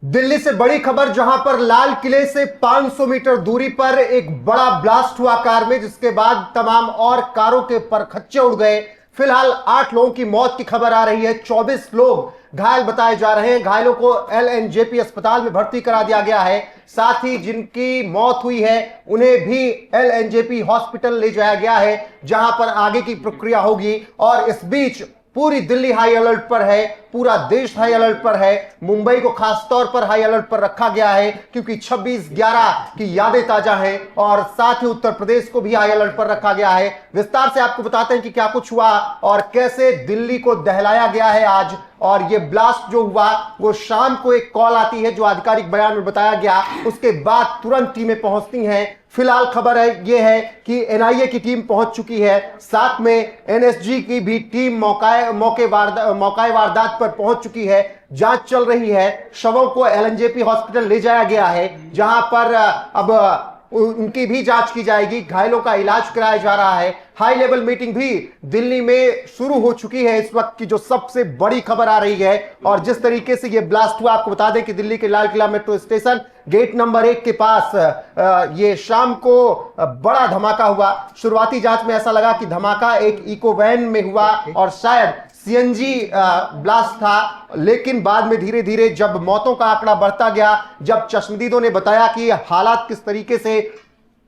दिल्ली से बड़ी खबर, जहां पर लाल किले से 500 मीटर दूरी पर एक बड़ा ब्लास्ट हुआ कार में, जिसके बाद तमाम और कारों के परखच्चे उड़ गए। फिलहाल 8 लोगों की मौत की खबर आ रही है, 24 लोग घायल बताए जा रहे हैं। घायलों को एलएनजेपी अस्पताल में भर्ती करा दिया गया है। साथ ही जिनकी मौत हुई है उन्हें भी एलएनजेपी हॉस्पिटल ले जाया गया है, जहां पर आगे की प्रक्रिया होगी। और इस बीच पूरी दिल्ली हाई अलर्ट पर है, पूरा देश हाई अलर्ट पर है। मुंबई को खास तौर पर हाई अलर्ट पर रखा गया है, क्योंकि 26/11 की यादें ताजा हैं। और साथ ही उत्तर प्रदेश को भी हाई अलर्ट पर रखा गया है। विस्तार से आपको बताते हैं कि क्या कुछ हुआ और कैसे दिल्ली को दहलाया गया है आज। और ये ब्लास्ट जो हुआ वो शाम को एक कॉल आती है, जो आधिकारिक बयान में बताया गया, उसके बाद तुरंत टीमें पहुंचती हैं। फिलहाल खबर है ये है कि एनआईए की टीम पहुंच चुकी है, साथ में एनएसजी की भी टीम मौके वारदात पर पहुंच चुकी है। जांच चल रही है। शवों को एलएनजेपी हॉस्पिटल ले जाया गया है, जहां पर अब उनकी भी जांच की जाएगी। घायलों का इलाज कराया जा रहा है। हाई लेवल मीटिंग भी दिल्ली में शुरू हो चुकी है, इस वक्त की जो सबसे बड़ी खबर आ रही है। और जिस तरीके से यह ब्लास्ट हुआ, आपको बता दें कि दिल्ली के Lal Qila metro station gate number 1 के पास ये शाम को बड़ा धमाका हुआ। शुरुआती जांच में ऐसा लगा कि धमाका एक इको वैन में हुआ और शायद सीएनजी ब्लास्ट था, लेकिन बाद में धीरे धीरे जब मौतों का आंकड़ा बढ़ता गया, जब चश्मदीदों ने बताया कि हालात किस तरीके से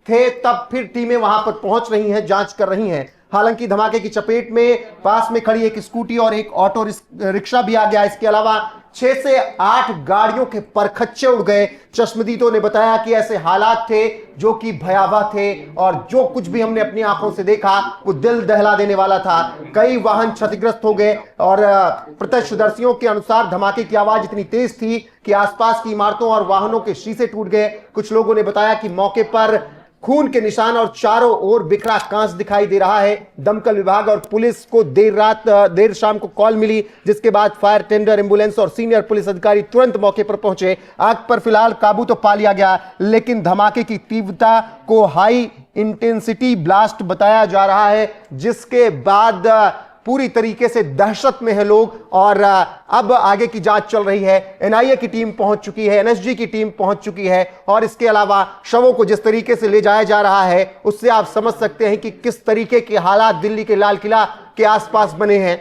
थे, तब फिर टीमें वहां पर पहुंच रही हैं, जांच कर रही हैं। हालांकि धमाके की चपेट में पास में खड़ी एक स्कूटी और एक ऑटो रिक्शा भी आ गया। इसके अलावा 6 से 8 गाड़ियों के परखच्चे उड़ गए। चश्मदीदों ने बताया कि ऐसे हालात थे जो कि भयावह थे, और जो कुछ भी हमने अपनी आंखों से देखा वो दिल दहला देने वाला था। कई वाहन क्षतिग्रस्त हो गए और प्रत्यक्षदर्शियों के अनुसार धमाके की आवाज इतनी तेज थी कि आसपास की इमारतों और वाहनों के शीशे टूट गए। कुछ लोगों ने बताया कि मौके पर खून के निशान और चारों ओर बिखरा कांच दिखाई दे रहा है। दमकल विभाग और पुलिस को देर शाम को कॉल मिली, जिसके बाद फायर टेंडर, एम्बुलेंस और सीनियर पुलिस अधिकारी तुरंत मौके पर पहुंचे। आग पर फिलहाल काबू तो पा लिया गया, लेकिन धमाके की तीव्रता को हाई इंटेंसिटी ब्लास्ट बताया जा रहा है, जिसके बाद पूरी तरीके से दहशत में है लोग। और अब आगे की जांच चल रही है। एनआईए की टीम पहुंच चुकी है, एनएसजी की टीम पहुंच चुकी है। और इसके अलावा शवों को जिस तरीके से ले जाया जा रहा है, उससे आप समझ सकते हैं कि किस तरीके के हालात दिल्ली के लाल किला के आसपास बने हैं।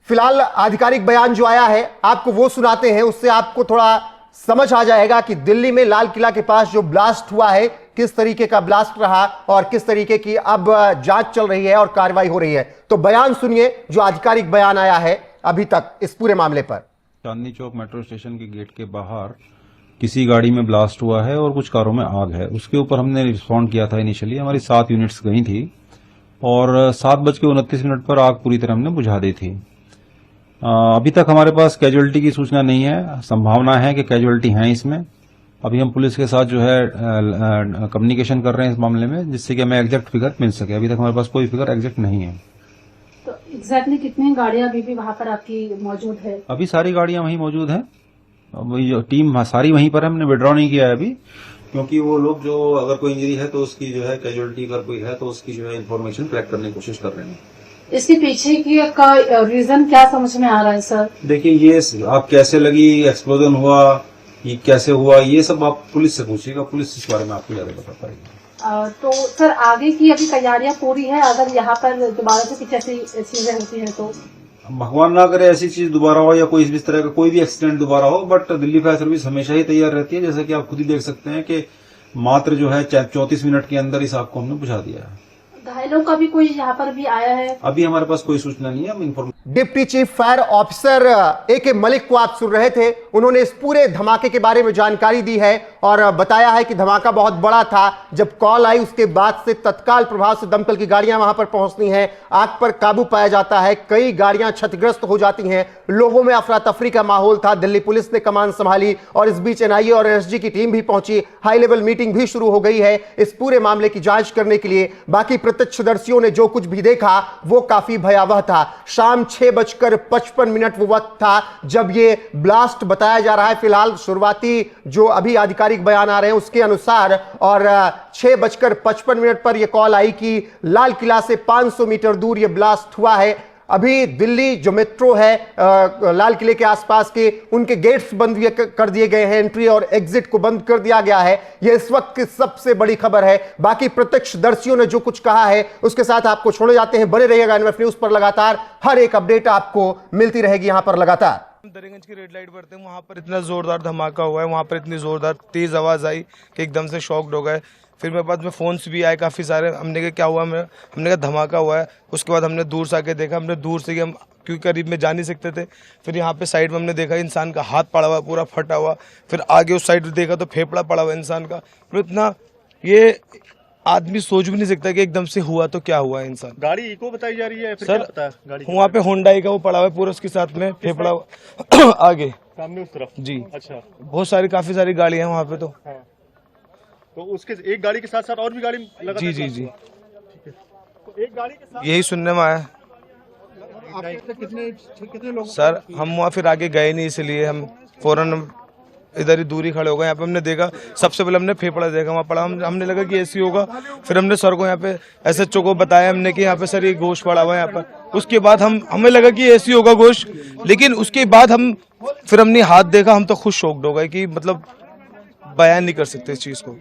फिलहाल आधिकारिक बयान जो आया है आपको वो सुनाते हैं, उससे आपको थोड़ा समझ आ जाएगा कि दिल्ली में लाल किला के पास जो ब्लास्ट हुआ है, किस तरीके का ब्लास्ट रहा और किस तरीके की अब जांच चल रही है और कार्रवाई हो रही है। तो बयान सुनिए जो आधिकारिक बयान आया है अभी तक इस पूरे मामले पर। चांदनी चौक मेट्रो स्टेशन के गेट के बाहर किसी गाड़ी में ब्लास्ट हुआ है और कुछ कारों में आग है। उसके ऊपर हमने रिस्पॉन्ड किया था। इनिशियली हमारी 7 यूनिट्स गई थी और 7:29 पर आग पूरी तरह हमने बुझा दी थी। अभी तक हमारे पास कैजुअलिटी की सूचना नहीं है। संभावना है कि कैजुअलिटी हैं इसमें। अभी हम पुलिस के साथ जो है कम्युनिकेशन कर रहे हैं इस मामले में, जिससे कि हमें एग्जैक्ट फिगर मिल सके। अभी तक हमारे पास कोई फिगर एग्जैक्ट नहीं है। तो एग्जैक्टली कितनी गाड़ियां अभी भी वहां पर आपकी मौजूद है? अभी सारी गाड़ियां वहीं मौजूद हैं। अभी टीम सारी वहीं पर है। हमने विड्रॉ नहीं किया है अभी, क्योंकि वो लोग जो अगर कोई इंजरी है तो उसकी जो है कैजुअलिटी अगर कोई है तो उसकी जो है इन्फॉर्मेशन कलेक्ट करने की कोशिश कर रहे हैं। इसके पीछे की का रीजन क्या समझ में आ रहा है सर? देखिए, ये आप कैसे लगी, एक्सप्लोजन हुआ, ये कैसे हुआ, ये सब आप पुलिस से पूछिएगा। पुलिस इस बारे में आपको ज्यादा बता पाएगी। तो सर आगे की अभी तैयारियां पूरी है? अगर यहाँ पर दोबारा से कुछ ऐसी चीजें होती हैं तो? भगवान ना करे ऐसी चीज दोबारा हो या कोई इस तरह का कोई भी एक्सीडेंट दोबारा हो, बट दिल्ली फायर सर्विस हमेशा ही तैयार रहती है। जैसा कि आप खुद ही देख सकते हैं कि मात्र जो है 34 मिनट के अंदर इस आग को हमने बुझा दिया है। घायलों का भी कोई यहाँ पर भी आया है? अभी हमारे पास कोई सूचना नहीं है। हम information deputy chief fire officer AK Malik को आप सुन रहे थे। उन्होंने इस पूरे धमाके के बारे में जानकारी दी है और बताया है कि धमाका बहुत बड़ा था। जब कॉल आई उसके बाद से तत्काल प्रभाव से दमकल की गाड़ियां वहां पर पहुंचती हैं, आग पर काबू पाया जाता है। कई गाड़ियां क्षतिग्रस्त हो जाती हैं। लोगों में अफरा तफरी का माहौल था। दिल्ली पुलिस ने कमान संभाली और इस बीच एनआईए और एनएसजी की टीम भी पहुंची। हाई लेवल मीटिंग भी शुरू हो गई है इस पूरे मामले की जांच करने के लिए। बाकी प्रत्यक्षदर्शियों ने जो कुछ भी देखा वो काफी भयावह था। शाम 6:55 वो वक्त था जब ये ब्लास्ट बताया जा रहा है। फिलहाल शुरुआती जो अभी आधिकारिक बयान आ रहे हैं उसके अनुसार, और 6:55 पर यह कॉल आई कि लाल किला से 500 मीटर दूर यह ब्लास्ट हुआ है। अभी दिल्ली जो मेट्रो है लाल किले के आसपास के उनके गेट्स बंद कर दिए गए हैं, एंट्री और एग्जिट को बंद कर दिया गया है। यह इस वक्त की सबसे बड़ी खबर है। बाकी प्रत्यक्षदर्शियों ने जो कुछ कहा है उसके साथ आपको छोड़े जाते हैं। बने रहिएगा एनएफ न्यूज पर, लगातार हर एक अपडेट आपको मिलती रहेगी यहां पर लगातार। दरियागंज की रेड लाइट पर थे, वहां पर इतना जोरदार धमाका हुआ है, वहां पर इतनी जोरदार तेज आवाज आई कि एकदम से शॉक्ड हो गए। फिर मेरे पास में फोन्स भी आए काफ़ी सारे। हमने कहा क्या हुआ, हमने कहा धमाका हुआ है। उसके बाद हमने दूर से आके देखा, हमने दूर से हम क्योंकि करीब में जा नहीं सकते थे। फिर यहाँ पे साइड में हमने देखा इंसान का हाथ पड़ा हुआ पूरा फटा हुआ। फिर आगे उस साइड देखा तो फेफड़ा पड़ा हुआ इंसान का। फिर इतना ये आदमी सोच भी नहीं सकता कि एकदम से हुआ तो क्या हुआ इंसान। गाड़ी इको बताई जा रही है फिर सर क्या पता है गाड़ी वहाँ पे होंडाई का वो पड़ा हुआ है पूरा, उसके साथ में फेफड़ा आगे सामने उस तरफ। जी अच्छा, बहुत सारी काफी सारी गाड़ियां हैं वहाँ पे। तो उसके एक गाड़ी के साथ साथ और भी गाड़ी लगा। जी जी जी तो एक गाड़ी के साथ यही सुनने में आया कितने लोग? सर। हम वहाँ फिर आगे गए नहीं, इसलिए हम फौरन इधर ही दूरी खड़े हो गए। यहाँ पे हमने देखा, सबसे पहले हमने फेफड़ा देखा वहाँ पड़ा। हमने लगा कि ऐसी होगा। फिर हमने सर को यहाँ पे एसएचओ को बताया हमने कि यहाँ पे सर ये गोश्त पड़ा हुआ है यहाँ पर। उसके बाद हमें लगा कि ऐसी होगा गोश्त, लेकिन उसके बाद हमने हाथ देखा, हम तो खुद शॉक्ड हो गए कि मतलब बयान नहीं कर सकते इस चीज को।